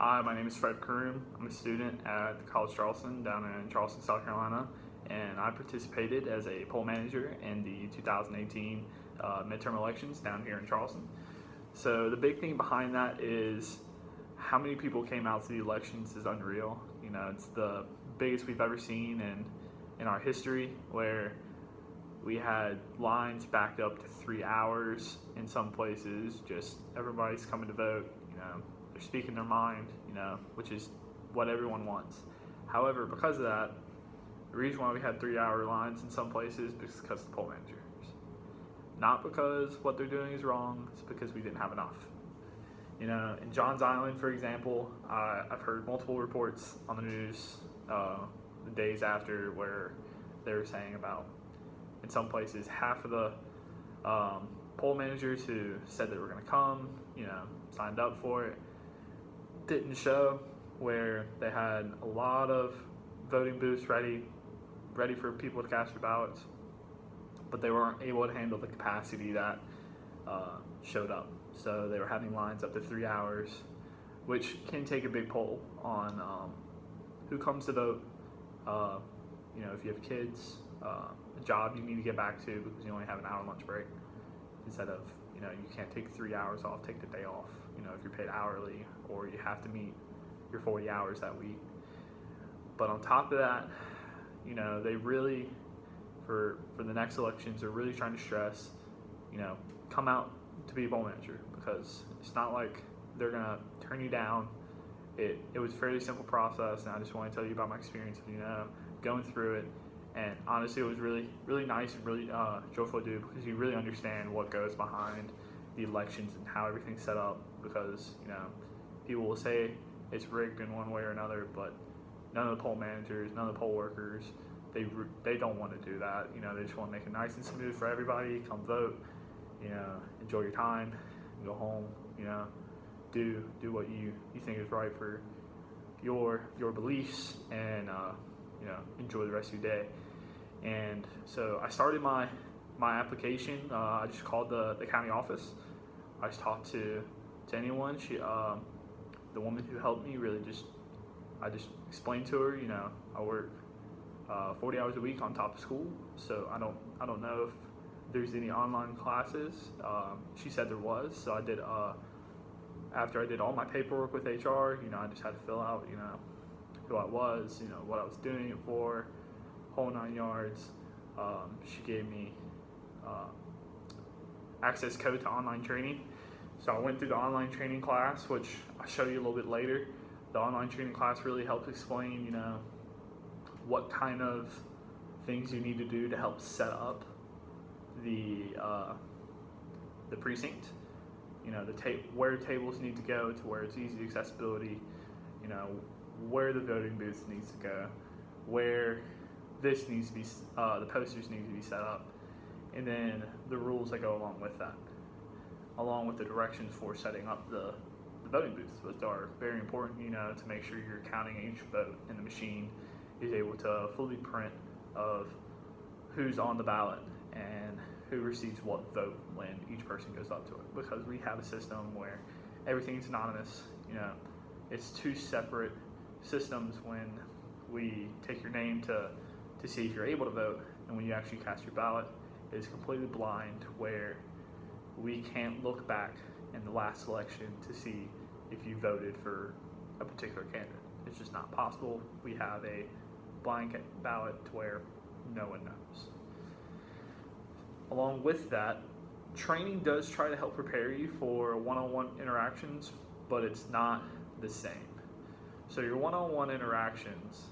Hi, my name is Fred Karoom. I'm a student at the College of Charleston down in Charleston, South Carolina, and I participated as a poll manager in the 2018 midterm elections down here in Charleston. So the big thing behind that is how many people came out to the elections is unreal. You know, it's the biggest we've ever seen in our history, where we had lines backed up to 3 hours in some places. Just everybody's coming to vote, they're speaking their mind, which is what everyone wants. However, because of that, the reason why we had 3 hour lines in some places is because of the poll managers. Not because what they're doing is wrong, it's because we didn't have enough. In Johns Island, for example, I've heard multiple reports on the news the days after where they were saying about, in some places, half of the poll managers who said they were going to come, signed up for it, didn't show, where they had a lot of voting booths ready for people to cast their ballots, but they weren't able to handle the capacity that showed up. So they were having lines up to 3 hours, which can take a big toll on who comes to vote. If you have kids, a job you need to get back to because you only have an hour lunch break, instead of, you can't take 3 hours off, take the day off, if you're paid hourly, or you have to meet your 40 hours that week. But on top of that, they really, for the next elections, are really trying to stress, come out to be a poll manager, because it's not like they're gonna turn you down. It was a fairly simple process, and I just want to tell you about my experience of, going through it. And honestly, it was really, really nice and really joyful to do, because you really understand what goes behind the elections and how everything's set up. Because people will say it's rigged in one way or another, but none of the poll managers, none of the poll workers, they don't want to do that. They just want to make it nice and smooth for everybody. Come vote, enjoy your time, go home. Do what you think is right for your beliefs, and enjoy the rest of your day. And so I started my application. I just called the county office. I just talked to anyone. The woman who helped me, I just explained to her, I work 40 hours a week on top of school, so I don't know if there's any online classes. She said there was, so I did. After I did all my paperwork with HR, I just had to fill out, who I was, what I was doing it for, whole 9 yards. She gave me access code to online training. So I went through the online training class, which I'll show you a little bit later. The online training class really helped explain, what kind of things you need to do to help set up the precinct. Where tables need to go to where it's easy accessibility. Where the voting booth needs to go, where this needs to be, the posters need to be set up, and then the rules that go along with that, along with the directions for setting up the voting booths, which are very important, to make sure you're counting each vote and the machine is able to fully print of who's on the ballot and who receives what vote when each person goes up to it. Because we have a system where everything's anonymous, it's two separate systems when we take your name to see if you're able to vote, and when you actually cast your ballot, it's completely blind, where we can't look back in the last election to see if you voted for a particular candidate. It's just not possible. We have a blind ballot to where no one knows. Along with that, training does try to help prepare you for one-on-one interactions, but it's not the same. So your one-on-one interactions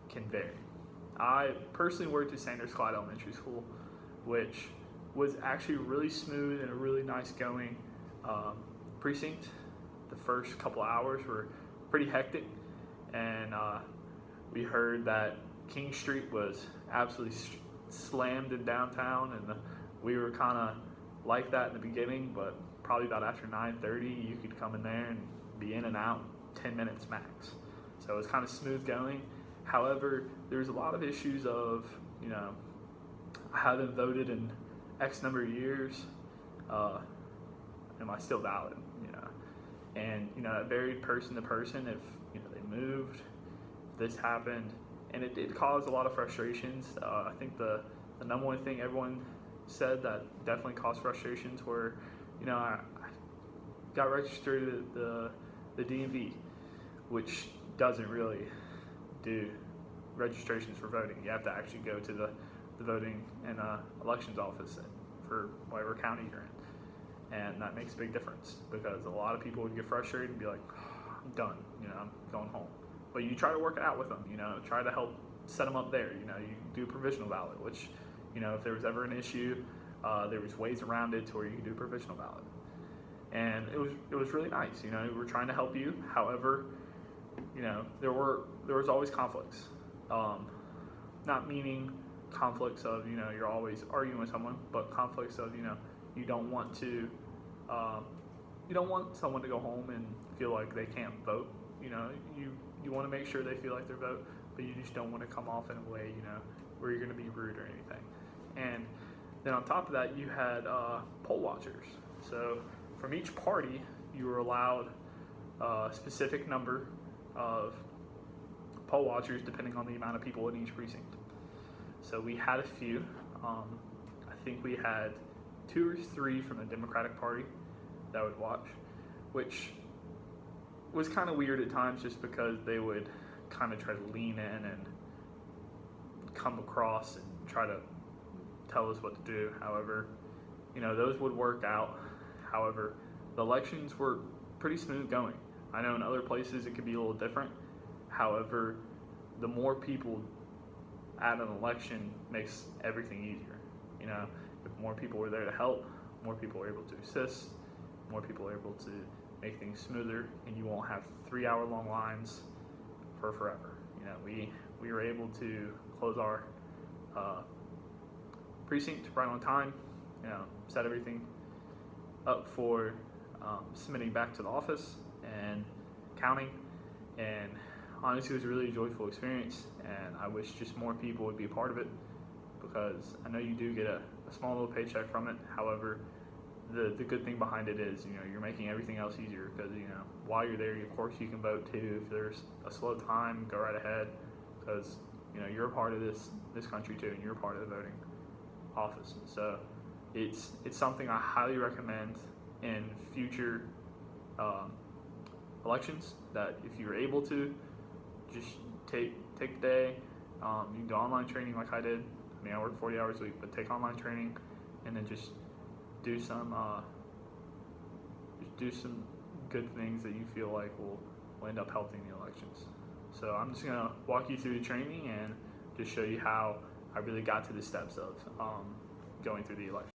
can vary. I personally worked at Sanders Clyde Elementary School, which was actually really smooth and a really nice going precinct. The first couple hours were pretty hectic, and we heard that King Street was absolutely slammed in downtown, and we were kind of like that in the beginning, but probably about after 9:30 you could come in there and be in and out 10 minutes max. So it was kind of smooth going. However, there's a lot of issues of, I haven't voted in X number of years, am I still valid? and that varied person to person. If they moved, this happened, and it did cause a lot of frustrations. I think the number one thing everyone said that definitely caused frustrations were, I got registered at the DMV, which doesn't really do registrations for voting. You have to actually go to the voting and elections office for whatever county you're in, and that makes a big difference because a lot of people would get frustrated and be like, I'm done, I'm going home. But you try to work it out with them, try to help set them up there. You do a provisional ballot, which, if there was ever an issue, there was ways around it to where you could do a provisional ballot. And it was really nice. We're trying to help you. However, there was always conflicts. Not meaning conflicts of you're always arguing with someone, but conflicts of you don't want to you don't want someone to go home and feel like they can't vote. You want to make sure they feel like their vote, but you just don't want to come off in a way where you're going to be rude or anything. And then on top of that, you had poll watchers. So from each party, you were allowed a specific number of poll watchers depending on the amount of people in each precinct. So we had a few. I think we had 2 or 3 from the Democratic Party that would watch, which was kind of weird at times just because they would kind of try to lean in and come across and try to tell us what to do. However, those would work out. However, the elections were pretty smooth going. I know in other places it could be a little different. However, the more people at an election makes everything easier. If more people were there to help, more people were able to assist, more people are able to make things smoother, and you won't have 3-hour-long lines for forever. We were able to close our precinct right on time. Set everything up for submitting back to the office and counting. And honestly, it was a really joyful experience, and I wish just more people would be a part of it because I know you do get a small little paycheck from it. However, the good thing behind it is you're making everything else easier because while you're there, of course you can vote too. If there's a slow time, go right ahead because you're a part of this country too, and you're a part of the voting office. So it's something I highly recommend in future elections, that if you're able to, just take the day. You can do online training like I did. I work 40 hours a week, but take online training and then just do some good things that you feel like will end up helping the elections. So I'm just gonna walk you through the training and just show you how I really got to the steps of going through the election.